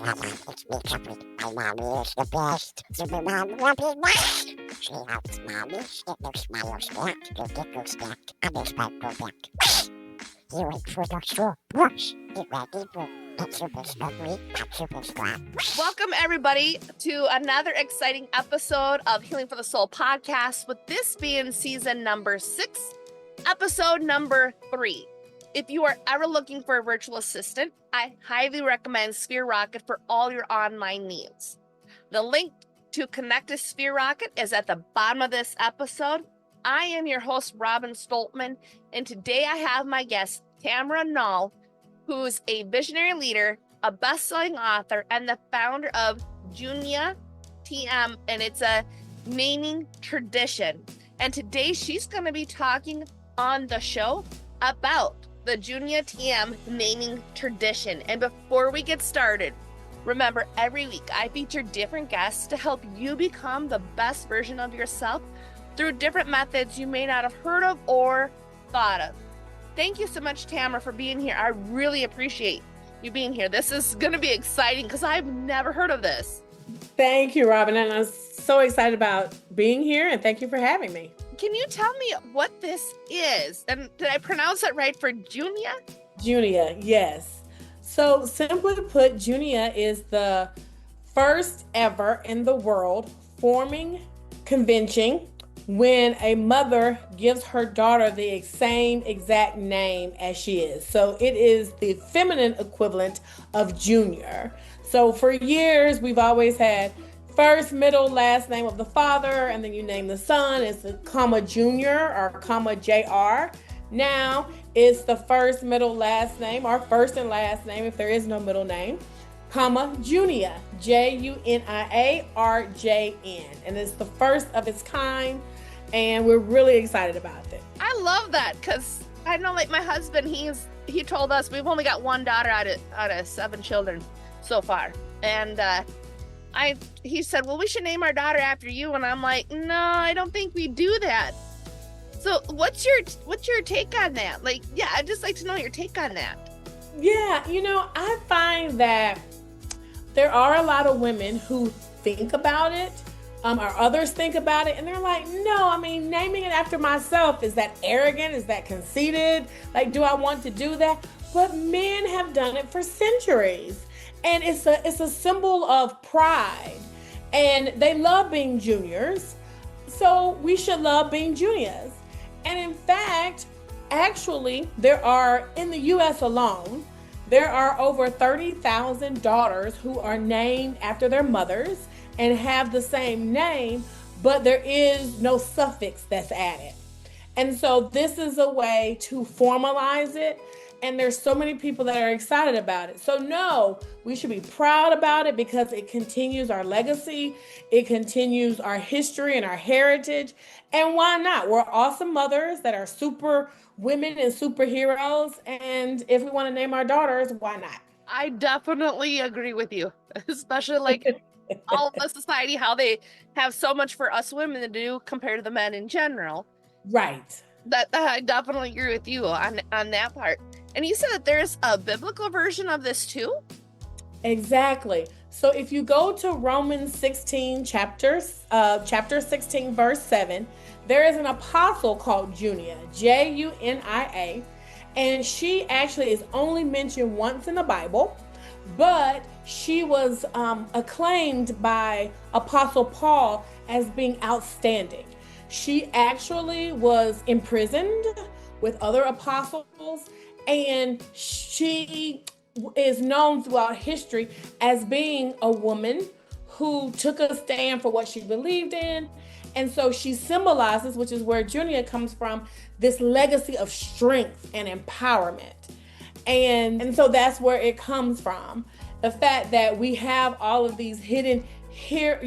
It's me, Capri. My mommy is the best. Super mom, Robin. She helps mommy get those smiles back. Go get those back. And this back go back. You wait for the straw. Brush. Get ready for it's super slippery. Not super strong. Welcome, everybody, to another exciting episode of Healing for the Soul podcast, with this being season number 6, episode number 3. If you are ever looking for a virtual assistant, I highly recommend Sphere Rocket for all your online needs. The link to connect to Sphere Rocket is at the bottom of this episode. I am your host, Robin Stoltman, and today I have my guest, Tamara Nall, who's a visionary leader, a best-selling author, and the founder of Junia TM, and it's a naming tradition. And today she's going to be talking on the show about the Junia TM naming tradition. And before we get started, remember, every week I feature different guests to help you become the best version of yourself through different methods you may not have heard of or thought of. Thank you so much, Tamara, for being here. I really appreciate you being here. This is going to be exciting because I've never heard of this. Thank you, Robin. And I'm so excited about being here, and thank you for having me. Can you tell me what this is? And did I pronounce it right for Junia? Junia, yes. So simply put, Junia is the first ever in the world forming convention when a mother gives her daughter the same exact name as she is. So it is the feminine equivalent of junior. So for years, we've always had first, middle, last name of the father, and then you name the son. It's a comma junior or comma JR. Now it's the first, middle, last name, or first and last name if there is no middle name, comma Junia, JUNIA RJN. And it's the first of its kind, and we're really excited about it. I love that because I know, like, my husband, he told us we've only got one daughter out of 7 children so far. And he said, well, we should name our daughter after you. And I'm like, no, I don't think we do that. So what's your take on that? Like, yeah, I'd just like to know your take on that. Yeah, I find that there are a lot of women who think about it, or others think about it, and they're like, no, naming it after myself, is that arrogant? Is that conceited? Like, do I want to do that? But men have done it for centuries. And it's a symbol of pride, and they love being juniors, so we should love being juniors. And in fact, actually, there are, in the U.S. alone, there are over 30,000 daughters who are named after their mothers and have the same name, but there is no suffix that's added. And so this is a way to formalize it. And there's so many people that are excited about it. So no, we should be proud about it because it continues our legacy. It continues our history and our heritage. And why not? We're awesome mothers that are super women and superheroes. And if we want to name our daughters, why not? I definitely agree with you, especially like all of the society, how they have so much for us women to do compared to the men in general. Right. That I definitely agree with you on that part. And you said that there's a biblical version of this too? Exactly. So if you go to Romans 16, chapter 16, verse 7, there is an apostle called Junia, Junia, and she actually is only mentioned once in the Bible, but she was acclaimed by Apostle Paul as being outstanding. She actually was imprisoned with other apostles, and she is known throughout history as being a woman who took a stand for what she believed in. And so she symbolizes, which is where Junia comes from, this legacy of strength and empowerment. And so that's where it comes from. The fact that we have all of these hidden here,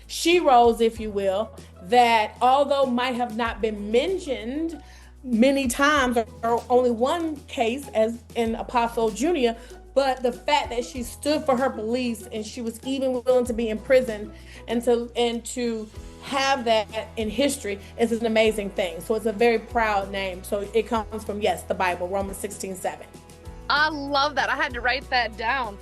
she-roles, if you will, that although might have not been mentioned many times or only one case as in Apostle Junia, but the fact that she stood for her beliefs and she was even willing to be in prison and to have that in history is an amazing thing. So it's a very proud name. So it comes from, yes, the Bible, Romans 16:7. I love that. I had to write that down.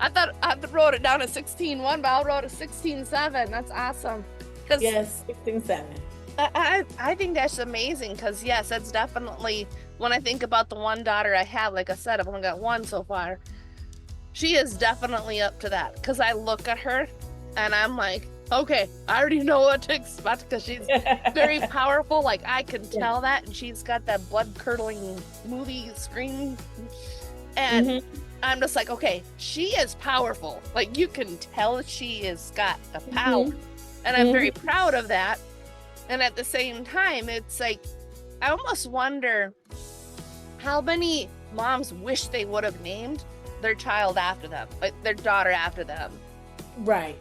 I wrote it down as 16-1, but I wrote it 16-7. That's awesome. Yes, 16-7. I think that's amazing because, yes, that's definitely, when I think about the one daughter I have, like I said, I've only got one so far. She is definitely up to that because I look at her and I'm like, okay, I already know what to expect because she's very powerful. Like, I can tell that. And she's got that blood-curdling movie scream. And I'm just like, okay, she is powerful. Like, you can tell she has got the power. And I'm very proud of that. And at the same time, it's like, I almost wonder how many moms wish they would have named their child after them, like their daughter after them. Right.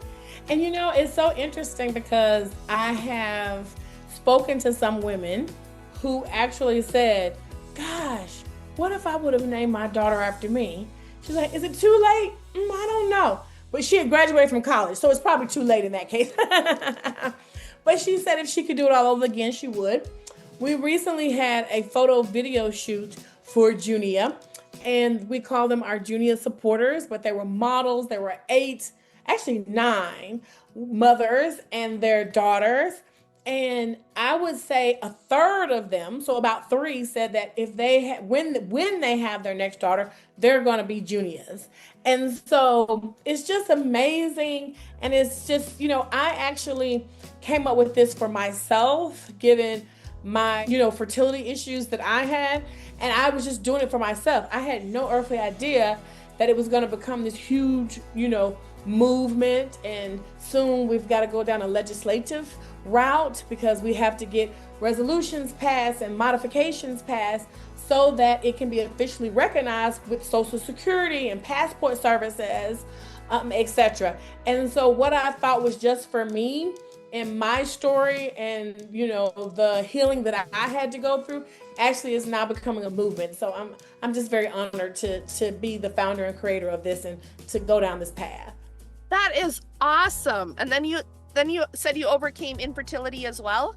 And it's so interesting because I have spoken to some women who actually said, gosh, what if I would have named my daughter after me? She's like, is it too late? I don't know. But she had graduated from college, so it's probably too late in that case. But she said if she could do it all over again, she would. We recently had a photo video shoot for Junia, and we call them our Junia supporters, but they were models. There were 9 mothers and their daughters. And I would say a third of them, so about 3, said that if they when they have their next daughter, they're going to be Junias. And so it's just amazing. And it's just, I actually came up with this for myself, given my, fertility issues that I had. And I was just doing it for myself. I had no earthly idea that it was going to become this huge, movement. And soon we've got to go down a legislative route because we have to get resolutions passed and modifications passed so that it can be officially recognized with Social Security and passport services, etc. And so what I thought was just for me and my story and, the healing that I had to go through actually is now becoming a movement. So I'm just very honored to be the founder and creator of this and to go down this path. That is awesome. And then you said you overcame infertility as well?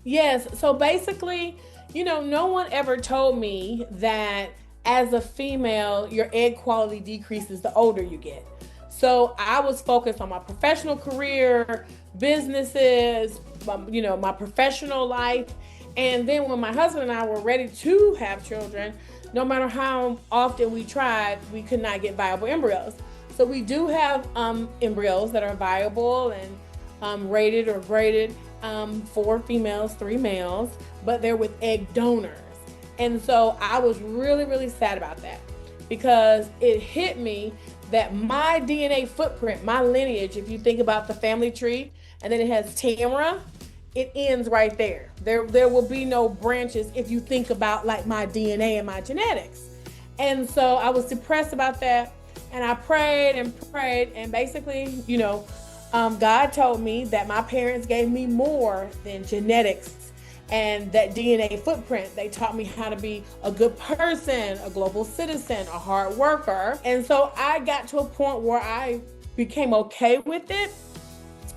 Yes. So basically, no one ever told me that as a female, your egg quality decreases the older you get. So I was focused on my professional career, businesses, my professional life. And then when my husband and I were ready to have children, no matter how often we tried, we could not get viable embryos. So we do have embryos that are viable and rated or graded, 4 females, 3 males, but they're with egg donors. And so I was really, really sad about that because it hit me that my DNA footprint, my lineage, if you think about the family tree, and then it has Tamara, it ends right there. There will be no branches if you think about like my DNA and my genetics. And so I was depressed about that. And I prayed, and basically, God told me that my parents gave me more than genetics and that DNA footprint. They taught me how to be a good person, a global citizen, a hard worker. And so I got to a point where I became okay with it.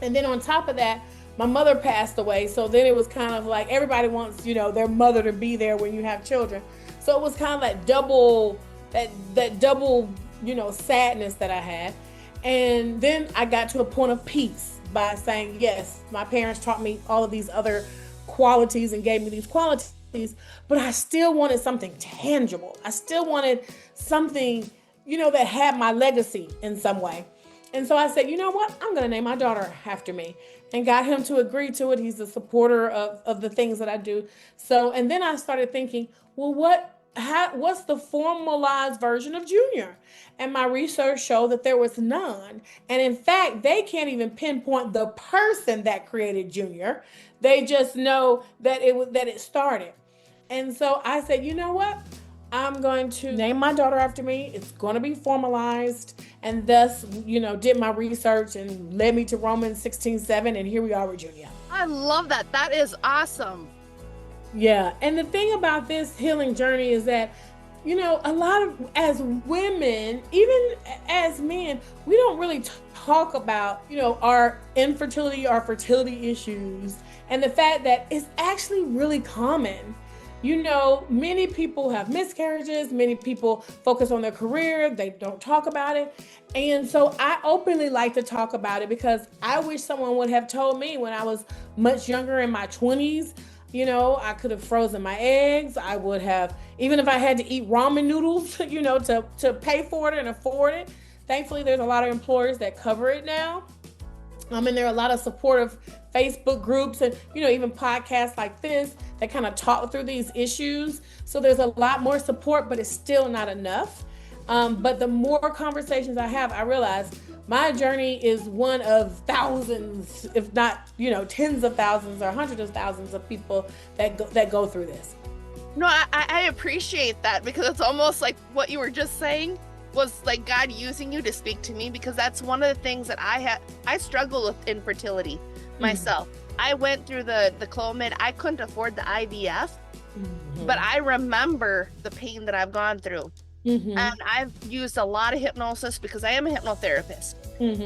And then on top of that, my mother passed away. So then it was kind of like everybody wants, their mother to be there when you have children. So it was kind of like that double sadness that I had. And then I got to a point of peace by saying, yes, my parents taught me all of these other qualities and gave me these qualities, but I still wanted something tangible. I still wanted something, that had my legacy in some way. And so I said, you know what? I'm going to name my daughter after me, and got him to agree to it. He's a supporter of the things that I do. So, and then I started thinking, well, what's the formalized version of Junior? And my research showed that there was none. And in fact, they can't even pinpoint the person that created Junior. They just know that it started. And so I said, you know what? I'm going to name my daughter after me. It's going to be formalized. And thus, did my research and led me to Romans 16:7. And here we are with Junia. I love that. That is awesome. Yeah. And the thing about this healing journey is that, a lot of, as women, even as men, we don't really talk about, our infertility, our fertility issues, and the fact that it's actually really common. Many people have miscarriages, many people focus on their career, they don't talk about it. And so I openly like to talk about it because I wish someone would have told me when I was much younger in my 20s. I could have frozen my eggs. I would have, even if I had to eat ramen noodles, to pay for it and afford it. Thankfully, there's a lot of employers that cover it now. And there are a lot of supportive Facebook groups and, even podcasts like this that kind of talk through these issues. So there's a lot more support, but it's still not enough. But the more conversations I have, I realize my journey is one of thousands, if not, tens of thousands or hundreds of thousands of people that go through this. No, I appreciate that, because it's almost like what you were just saying was like God using you to speak to me, because that's one of the things that I struggle with infertility myself. I went through the Clomid. I couldn't afford the IVF, but I remember the pain that I've gone through. And I've used a lot of hypnosis because I am a hypnotherapist.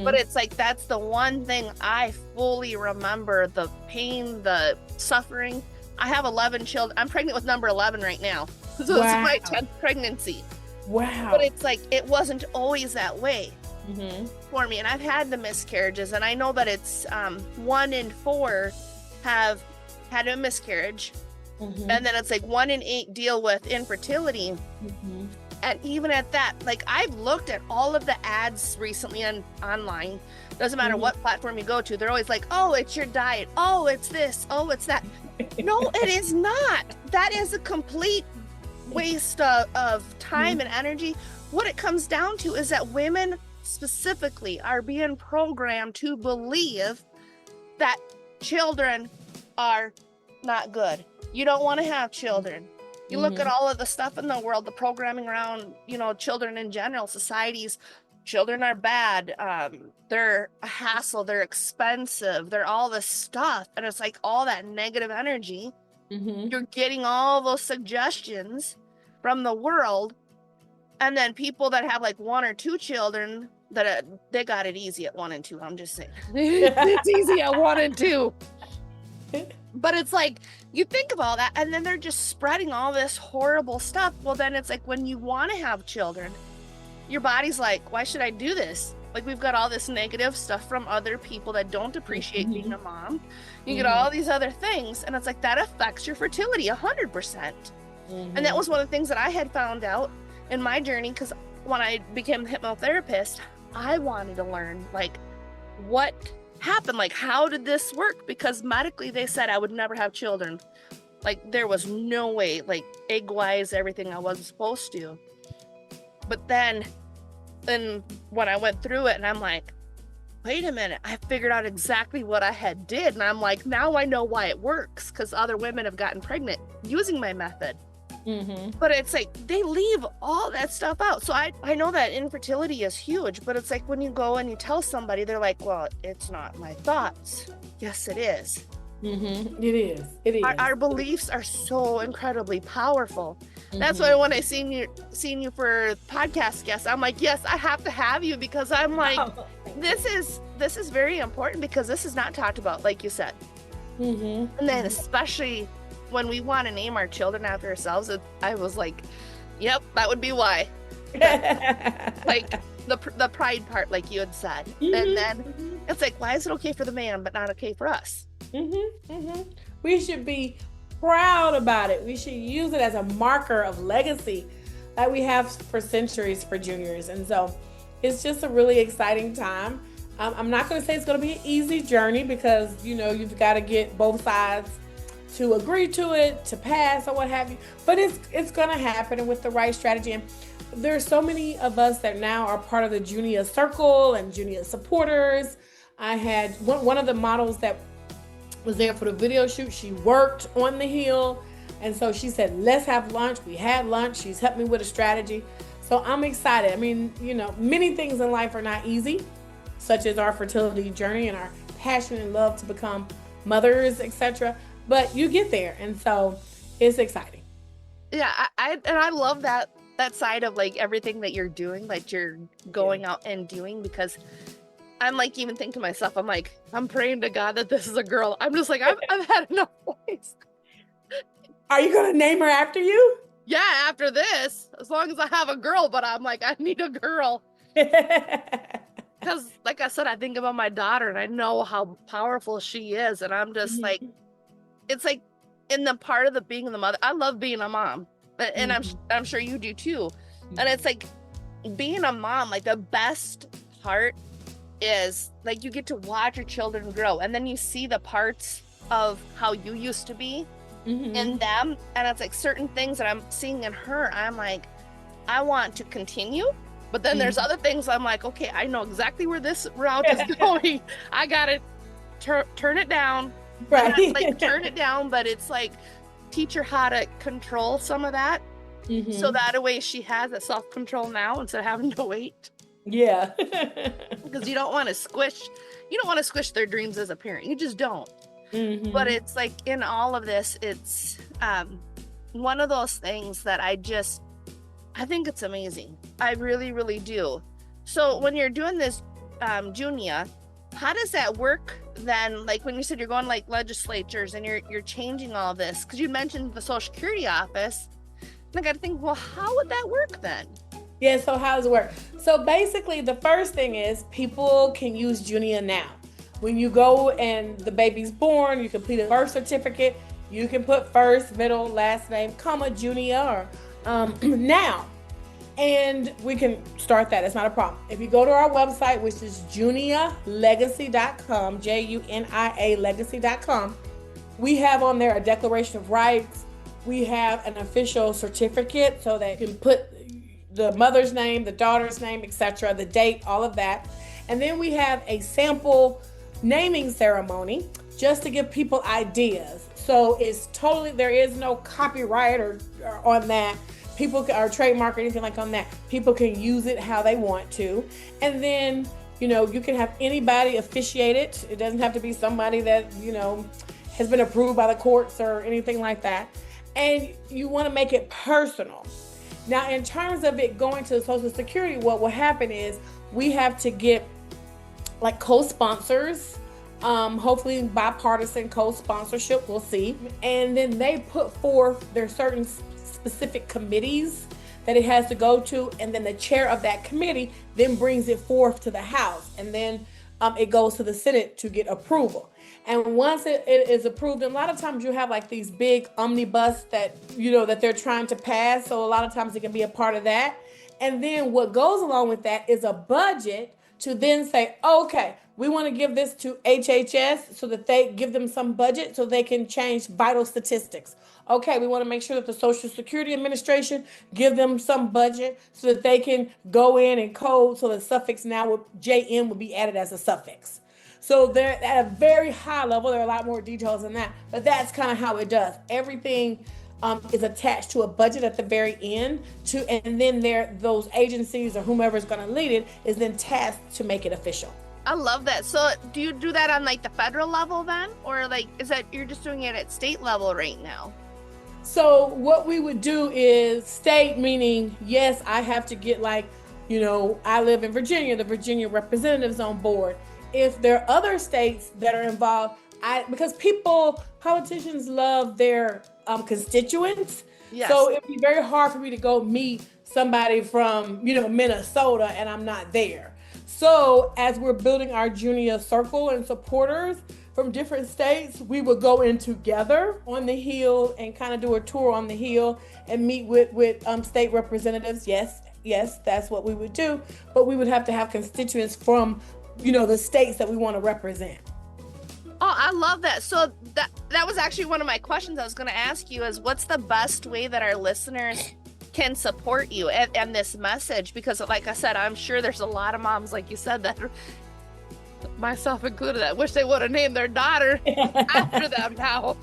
But it's like, that's the one thing I fully remember: the pain, the suffering. I have 11 children. I'm pregnant with number 11 right now. So This is my 10th pregnancy. Wow. But it's like, it wasn't always that way for me. And I've had the miscarriages, and I know that it's 1 in 4 have had a miscarriage. And then it's like 1 in 8 deal with infertility. And even at that, like, I've looked at all of the ads recently online. Doesn't matter what platform you go to, they're always like, oh, it's your diet. Oh, it's this. Oh, it's that. No, it is not. That is a complete waste of time and energy. What it comes down to is that women specifically are being programmed to believe that children are not good. You don't want to have children. You look at all of the stuff in the world, the programming around, children in general, societies. Children are bad. They're a hassle. They're expensive. They're all this stuff. And it's like all that negative energy. You're getting all those suggestions from the world. And then people that have like 1 or 2 children, they got it easy at 1 and 2. I'm just saying. It's easy at 1 and 2. But it's like, you think of all that, and then they're just spreading all this horrible stuff. Well, then it's like, when you want to have children, your body's like, why should I do this? Like, we've got all this negative stuff from other people that don't appreciate being a mom. You get all these other things, and it's like, that affects your fertility 100%. And that was one of the things that I had found out in my journey, because when I became a hypnotherapist, I wanted to learn, like, what happened, like, how did this work? Because medically they said I would never have children. Like, there was no way, like, egg wise, everything I wasn't supposed to. But then when I went through it, and I'm like, wait a minute, I figured out exactly what I had did. And I'm like, now I know why it works, because other women have gotten pregnant using my method. But it's like, they leave all that stuff out. So I know that infertility is huge, but it's like, when you go and you tell somebody, they're like, well, it's not my thoughts. Yes, it is. It is. Our beliefs are so incredibly powerful. That's why when I seen you for podcast guests, I'm like, yes, I have to have you, because I'm like, this is very important, because this is not talked about, like you said. And then especially when we want to name our children after ourselves, I was like, yep, that would be why. Like the pride part, like you had said. And then it's like, why is it okay for the man but not okay for us? We should be proud about it. We should use it as a marker of legacy that we have for centuries for juniors. And so it's just a really exciting time. I'm not going to say it's going to be an easy journey, because you've got to get both sides to agree to it, to pass, or what have you. But it's going to happen, and with the right strategy. And there's so many of us that now are part of the Junia circle and Junia supporters. I had one of the models that was there for the video shoot. She worked on the hill, and so she said, let's have lunch. We had lunch. She's helped me with a strategy. So I'm excited. I mean, many things in life are not easy, such as our fertility journey and our passion and love to become mothers, etc. But you get there, and so it's exciting. Yeah, I love that side of like everything that you're doing, like you're going out and doing, because I'm like, even thinking to myself, I'm like, I'm praying to God that this is a girl. I'm just like, I've had enough boys. Are you going to name her after you? Yeah, after this, as long as I have a girl, but I'm like, I need a girl. Because, like I said, I think about my daughter and I know how powerful she is. And I'm just like, it's like in the part of the being the mother, I love being a mom. And I'm sure you do too. And it's like being a mom, like the best part is like you get to watch your children grow. And then you see the parts of how you used to be in them. And it's like certain things that I'm seeing in her, I'm like, I want to continue. But then there's other things I'm like, okay, I know exactly where this route is going. I got to turn it down. Right. Like turn it down, but it's like teach her how to control some of that. So that way she has that self-control now instead of having to wait. Yeah. Because you don't want to squish their dreams as a parent. You just don't. But it's like in all of this, it's one of those things that I think it's amazing. I really, really do. So when you're doing this, Junia, how does that work then? Like when you said you're going like legislatures and you're changing all this, because you mentioned the Social Security office. And I got to think, well, how would that work then? Yeah, so how does it work? So basically the first thing is people can use Junia now. When you go and the baby's born, you complete a birth certificate, you can put first, middle, last name, comma, Junia or now. And we can start that. It's not a problem. If you go to our website, which is junialegacy.com, JUNIA legacy.com, we have on there a declaration of rights. We have an official certificate so that you can put the mother's name, the daughter's name, etc., the date, all of that. And then we have a sample naming ceremony just to give people ideas. So it's totally, there is no copyright or on that. People or trademark or anything like on that. People can use it how they want to. And then, you can have anybody officiate it. It doesn't have to be somebody that, has been approved by the courts or anything like that. And you want to make it personal. Now, in terms of it going to Social Security, what will happen is we have to get like co-sponsors, hopefully bipartisan co-sponsorship, we'll see. And then they put forth their certain specific committees that it has to go to, and then the chair of that committee then brings it forth to the House, and then it goes to the Senate to get approval. And once it is approved, and a lot of times you have like these big omnibus that that they're trying to pass, so a lot of times it can be a part of that. And then what goes along with that is a budget to then say, okay, we want to give this to HHS so that they give them some budget so they can change vital statistics. Okay, we want to make sure that the Social Security Administration give them some budget so that they can go in and code so the suffix now JN will be added as a suffix. So they're at a very high level. There are a lot more details than that, but that's kind of how it does. Everything is attached to a budget at the very end, and then those agencies or whomever is going to lead it is then tasked to make it official. I love that. So do you do that on like the federal level then? Or like, is that you're just doing it at state level right now? So what we would do is state, meaning, yes, I have to get I live in Virginia, the Virginia representatives on board. If there are other states that are involved, because politicians love their constituents. Yes. So it'd be very hard for me to go meet somebody from, Minnesota and I'm not there. So as we're building our Junia circle and supporters from different states, we would go in together on the Hill and kind of do a tour on the Hill and meet with state representatives. Yes, that's what we would do. But we would have to have constituents from, the states that we want to represent. Oh, I love that. So that was actually one of my questions I was going to ask you is what's the best way that our listeners can support you and this message? Because like I said, I'm sure there's a lot of moms, like you said, that myself included, that wish they would have named their daughter after them now.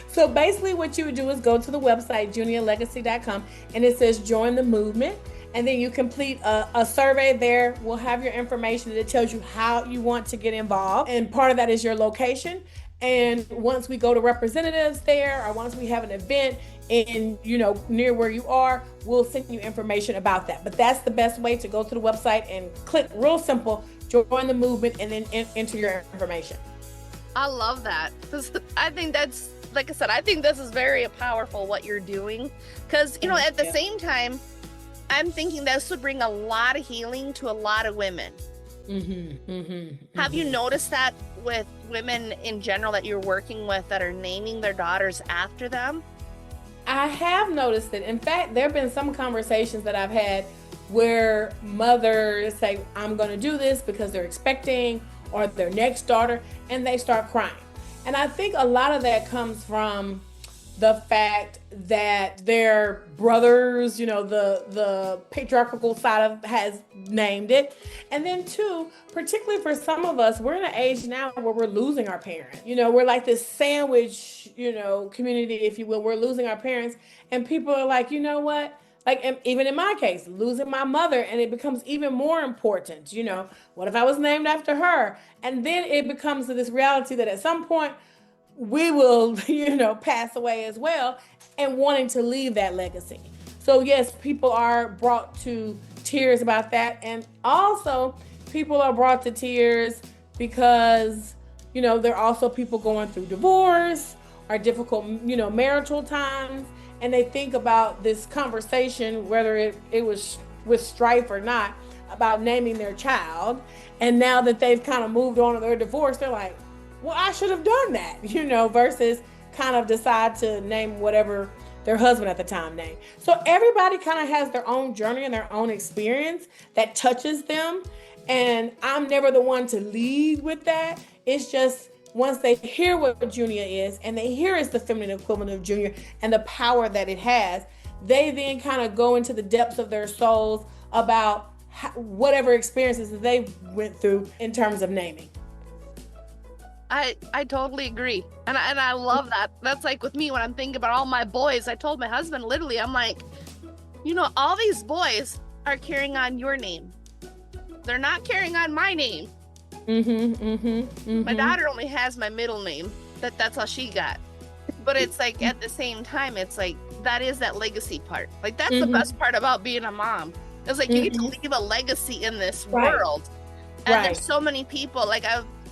So basically what you would do is go to the website, junialegacy.com, and it says join the movement. And then you complete a survey there. We'll have your information that tells you how you want to get involved. And part of that is your location. And once we go to representatives there, or once we have an event in, near where you are, we'll send you information about that. But that's the best way to go to the website and click, real simple, join the movement, and then enter your information. I love that. I think that's like I said, I think this is very powerful what you're doing, because at the same time, I'm thinking this would bring a lot of healing to a lot of women. Have you noticed that with women in general that you're working with that are naming their daughters after them? I have noticed it. In fact, there have been some conversations that I've had where mothers say, I'm going to do this because they're expecting, or their next daughter, and they start crying. And I think a lot of that comes from the fact that their brothers, the patriarchal side has named it. And then two, particularly for some of us, we're in an age now where we're losing our parents. We're like this sandwich, community, if you will. We're losing our parents, and people are like, you know what? Like, even in my case, losing my mother, and it becomes even more important. What if I was named after her? And then it becomes this reality that at some point we will, pass away as well, and wanting to leave that legacy. So yes, people are brought to tears about that. And also people are brought to tears because, there are also people going through divorce or difficult, marital times. And they think about this conversation, whether it was with strife or not, about naming their child. And now that they've kind of moved on to their divorce, they're like, well, I should have done that, versus kind of decide to name whatever their husband at the time named. So everybody kind of has their own journey and their own experience that touches them. And I'm never the one to lead with that. It's just, once they hear what Junia is, and they hear it's the feminine equivalent of Junior and the power that it has, they then kind of go into the depths of their souls about whatever experiences that they went through in terms of naming. I totally agree. And I love that. That's like with me when I'm thinking about all my boys. I told my husband, literally, I'm like, all these boys are carrying on your name. They're not carrying on my name. My daughter only has my middle name. That's all she got. But it's like, at the same time, it's like, that is that legacy part. Like, that's the best part about being a mom. It's like, you get to leave a legacy in this world. And there's so many people, like,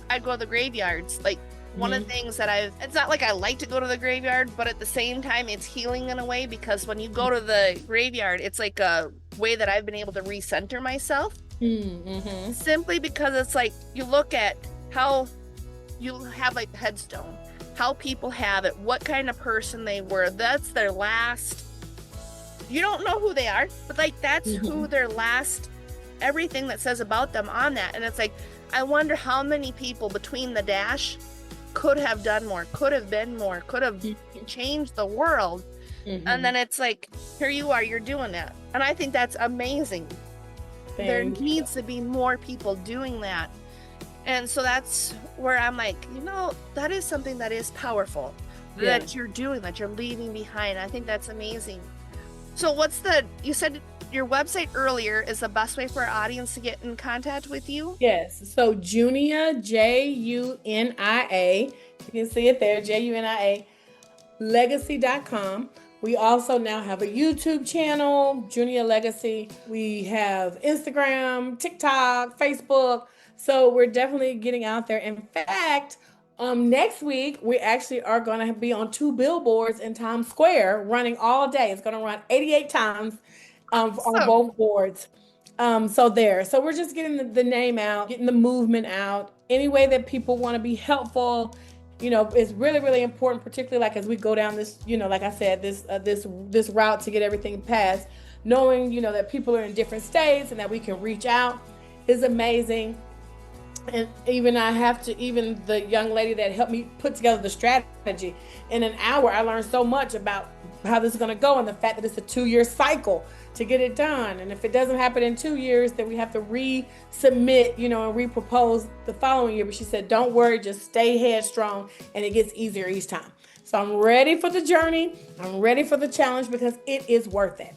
I go to the graveyards. Like, one of the things that it's not like I like to go to the graveyard, but at the same time, it's healing in a way, because when you go to the graveyard, it's like a way that I've been able to recenter myself. Simply because it's like, you look at how you have like the headstone, how people have it, what kind of person they were. That's their last. You don't know who they are, but like, that's who their last, everything that says about them on that. And it's like, I wonder how many people between the dash could have done more, could have been more, could have changed the world. And then it's like, here you are, you're doing that. And I think that's amazing. There needs to be more people doing that. And so that's where I'm like, that is something that is powerful that you're doing, that you're leaving behind. I think that's amazing. So you said your website earlier is the best way for our audience to get in contact with you? Yes. So Junia, Junia, you can see it there, Junia, legacy.com. We also now have a YouTube channel, Junia Legacy. We have Instagram, TikTok, Facebook. So we're definitely getting out there. In fact, next week, we actually are going to be on 2 billboards in Times Square running all day. It's going to run 88 times on both boards. So we're just getting the name out, getting the movement out. Any way that people want to be helpful, it's really, really important, particularly like as we go down this, like I said, this route to get everything passed, knowing, that people are in different states and that we can reach out is amazing. And even the young lady that helped me put together the strategy, in an hour, I learned so much about how this is going to go, and the fact that it's a 2-year cycle to get it done. And if it doesn't happen in 2 years, then we have to resubmit, and repropose the following year. But she said, don't worry, just stay headstrong, and it gets easier each time. So I'm ready for the journey. I'm ready for the challenge, because it is worth it.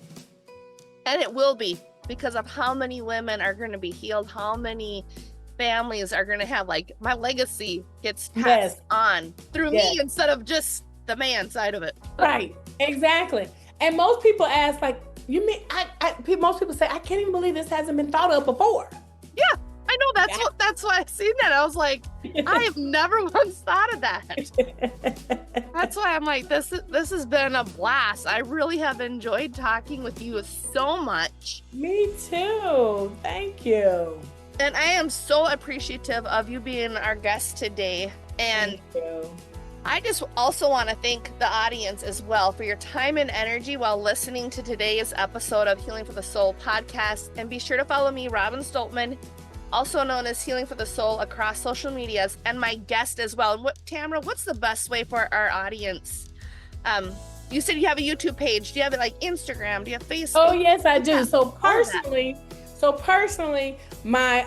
And it will be, because of how many women are going to be healed, how many families are going to have, like, my legacy gets passed on through me instead of just the man side of it. Right. Exactly. And most people ask, like, you mean, most people say, I can't even believe this hasn't been thought of before. Yeah, I know that's That's why I seen that. I was like, I have never once thought of that. That's why I'm like, this has been a blast. I really have enjoyed talking with you so much. Me too. Thank you. And I am so appreciative of you being our guest today. And Thank you. I just also want to thank the audience as well for your time and energy while listening to today's episode of Healing for the Soul podcast. And be sure to follow me, Robin Stoltman, also known as Healing for the Soul, across social medias, and my guest as well. And Tamara, what's the best way for our audience? You said you have a YouTube page. Do you have like Instagram? Do you have Facebook? Oh, yes, I do. Yeah. So personally, my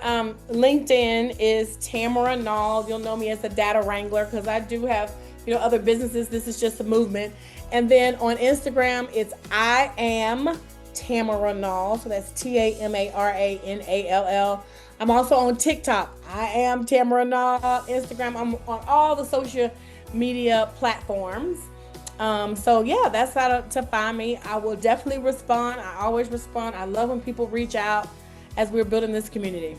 LinkedIn is Tamara Nall. You'll know me as a data wrangler because I do have, other businesses. This is just a movement. And then on Instagram, it's I am Tamara Nall. So that's TAMARANALL. I'm also on TikTok. I am Tamara Nall. Instagram. I'm on all the social media platforms. So yeah, that's how to find me. I will definitely respond. I always respond. I love when people reach out as we're building this community.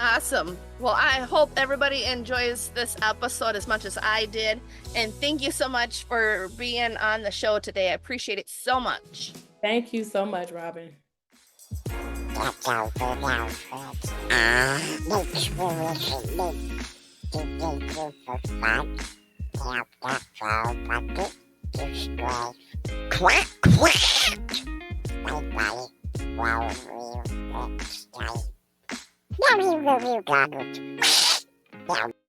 Awesome. Well, I hope everybody enjoys this episode as much as I did. And thank you so much for being on the show today. I appreciate it so much. Thank you so much, Robin. That's all for now, folks. Make sure you submit to thank you for fun. Tap that follow button. Subscribe. Quack, quack. Bye-bye. Well, next time. Now you got it.